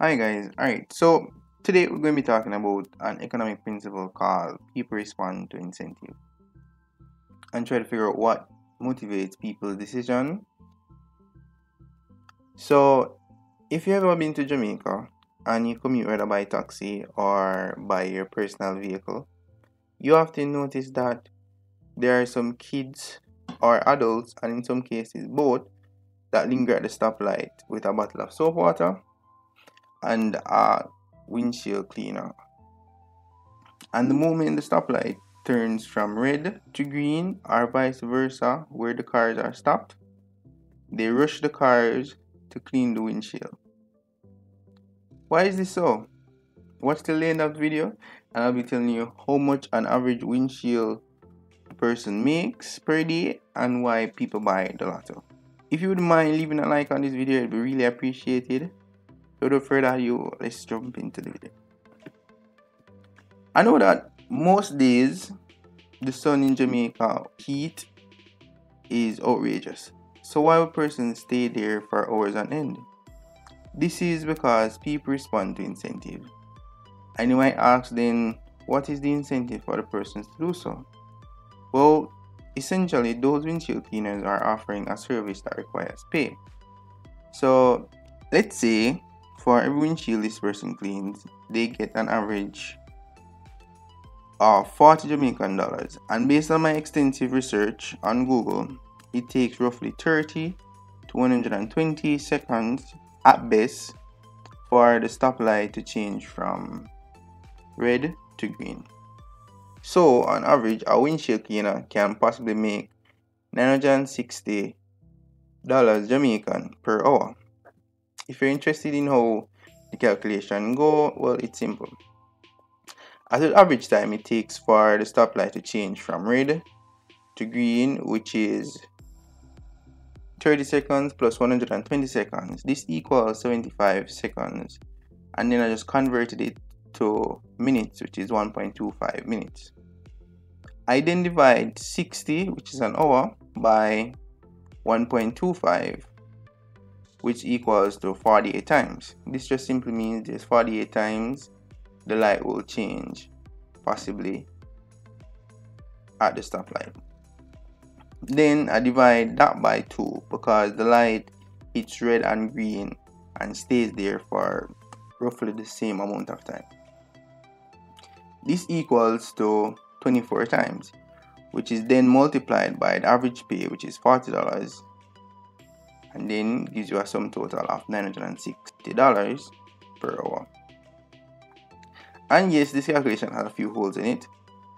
Hi guys, alright, so today we're going to be talking about an economic principle called people respond to incentive and try to figure out what motivates people's decision. So, if you ever been to Jamaica and you commute either by taxi or by your personal vehicle, you often notice that there are some kids or adults, and in some cases both, that linger at the stoplight with a bottle of soap water and a windshield cleaner. And the moment the stoplight turns from red to green or vice versa, where the cars are stopped, they rush the cars to clean the windshield. Why is this so? Watch till the end of the video and I'll be telling you how much an average windshield person makes per day and why people buy the lotto. If you wouldn't mind leaving a like on this video, it'd be really appreciated. So without further ado, let's jump into the video. I know that most days the sun in Jamaica heat is outrageous. So why would persons stay there for hours on end? This is because people respond to incentive. And you might ask then, what is the incentive for the persons to do so? Well, essentially those windshield cleaners are offering a service that requires pay. So let's say for every windshield this person cleans, they get an average of 40 Jamaican dollars, and based on my extensive research on Google, it takes roughly 30 to 120 seconds at best for the stoplight to change from red to green. So on average, a windshield cleaner can possibly make $960 Jamaican per hour. If you're interested in how the calculation go, well, it's simple. At the average time it takes for the stoplight to change from red to green, which is 30 seconds plus 120 seconds. This equals 75 seconds. And then I just converted it to minutes, which is 1.25 minutes. I then divide 60, which is an hour, by 1.25, which equals to 48 times. This just simply means there's 48 times the light will change, possibly at the stoplight. Then I divide that by 2 because the light hits red and green and stays there for roughly the same amount of time. This equals to 24 times, which is then multiplied by the average pay, which is $40, and then gives you a sum total of $960 per hour. And yes, this calculation has a few holes in it,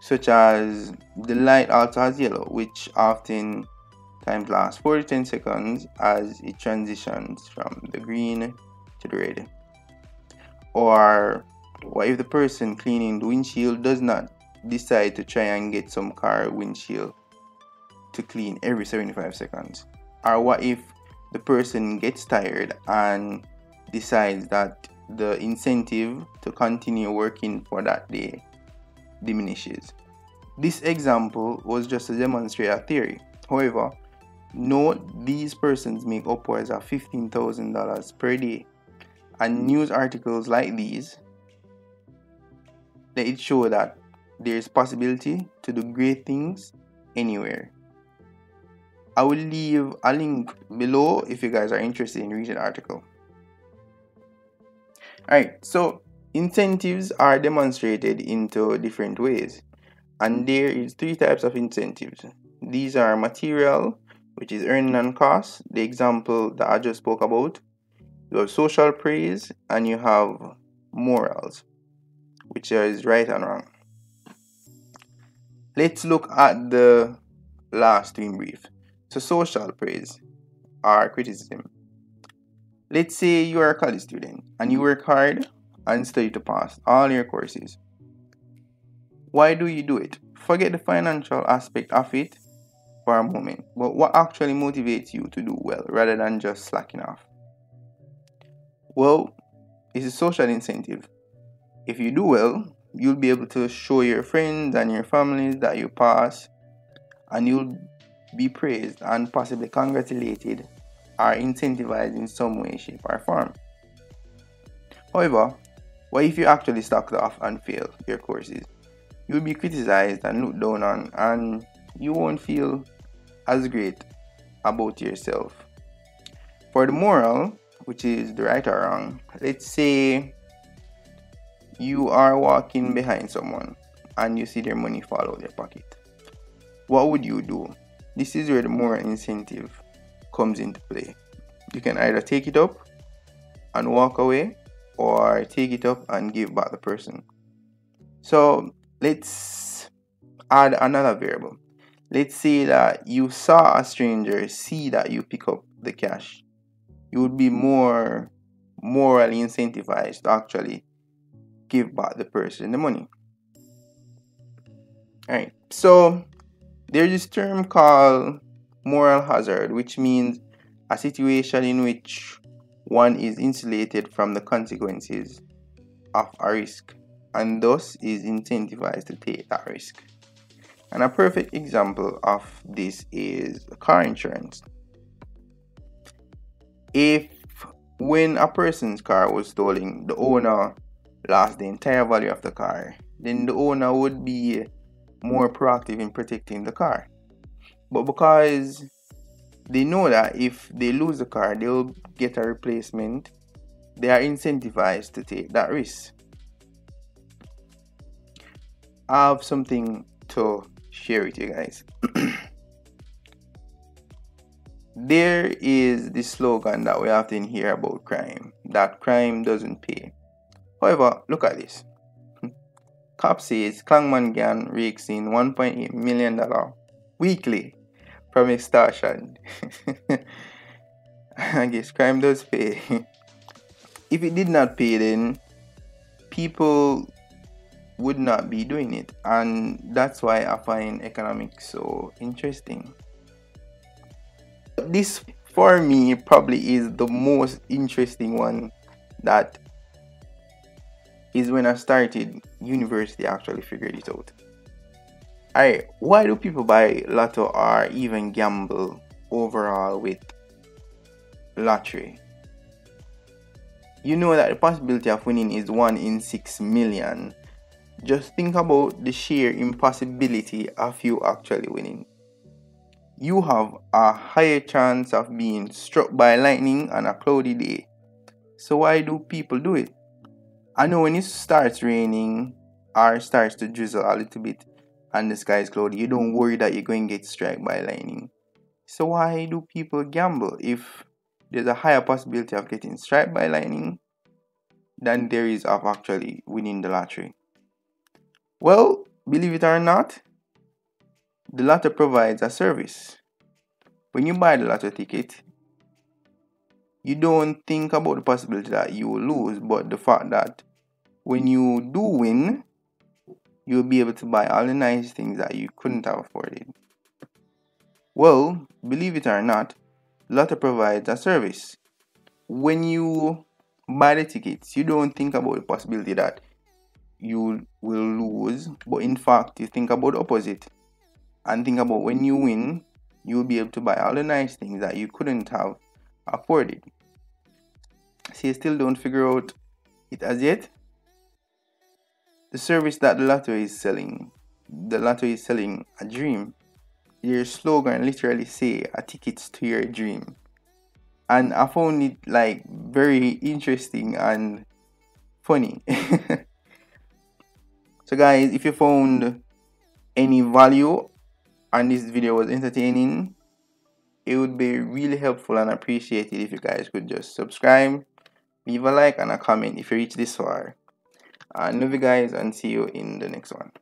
such as the light also has yellow, which often times lasts 4 to 10 seconds as it transitions from the green to the red. Or what if the person cleaning the windshield does not decide to try and get some car windshield to clean every 75 seconds? Or what if the person gets tired and decides that the incentive to continue working for that day diminishes? This example was just to demonstrate a theory. However, note these persons make upwards of $15,000 per day, and news articles like these let it show that there is possibility to do great things anywhere. I will leave a link below if you guys are interested in reading the article. Alright, so incentives are demonstrated into different ways, and there is 3 types of incentives. These are material, which is earning and cost, the example that I just spoke about. You have social praise, and you have morals, which is right and wrong. Let's look at the last two in brief. So social praise or criticism. Let's say you are a college student and you work hard and study to pass all your courses. Why do you do it? Forget the financial aspect of it for a moment, but what actually motivates you to do well rather than just slacking off? Well, it's a social incentive. If you do well, you'll be able to show your friends and your families that you pass, and you'll be praised and possibly congratulated or incentivized in some way, shape, or form. However, what if you actually stocked off and fail your courses? You'll be criticized and looked down on, and you won't feel as great about yourself. For the moral, which is the right or wrong, let's say you are walking behind someone and you see their money fall out their pocket. What would you do? This is where the moral incentive comes into play. You can either take it up and walk away, or take it up and give back the person. So let's add another variable. Let's say that you saw a stranger see that you pick up the cash. You would be more morally incentivized to actually give back the person the money. Alright, so there's this term called moral hazard, which means a situation in which one is insulated from the consequences of a risk and thus is incentivized to take that risk. And a perfect example of this is car insurance. If when a person's car was stolen, the owner lost the entire value of the car, then the owner would be more proactive in protecting the car. But because they know that if they lose the car, they'll get a replacement, they are incentivized to take that risk. I have something to share with you guys. There is this slogan that we often hear about crime, that crime doesn't pay. However, look at this. Cop says Klangman gang rakes in $1.8 million weekly from extortion. I guess crime does pay. If it did not pay, then people would not be doing it, and that's why I find economics so interesting. This, for me, probably is the most interesting one. That is when I started university, I actually figured it out. Alright, why do people buy lotto or even gamble overall with lottery? You know that the possibility of winning is 1 in 6 million. Just think about the sheer impossibility of you actually winning. You have a higher chance of being struck by lightning on a cloudy day. So why do people do it? I know when it starts raining or starts to drizzle a little bit and the sky is cloudy, you don't worry that you're going to get struck by lightning. So why do people gamble if there's a higher possibility of getting struck by lightning than there is of actually winning the lottery? Well, believe it or not, the lotto provides a service. When you buy the lotto ticket, you don't think about the possibility that you will lose, but the fact that when you do win, you'll be able to buy all the nice things that you couldn't have afforded. Well, believe it or not, lotto provides a service. When you buy the tickets, you don't think about the possibility that you will lose, but in fact, you think about the opposite. And think about when you win, you'll be able to buy all the nice things that you couldn't have afforded. So you still don't figure out it as yet? The service that the lotto is selling a dream. Your slogan literally say a tickets to your dream. And I found it like very interesting and funny. So guys, if you found any value and this video was entertaining, it would be really helpful and appreciated if you guys could just subscribe, leave a like and a comment if you reach this far. Love you guys and see you in the next one.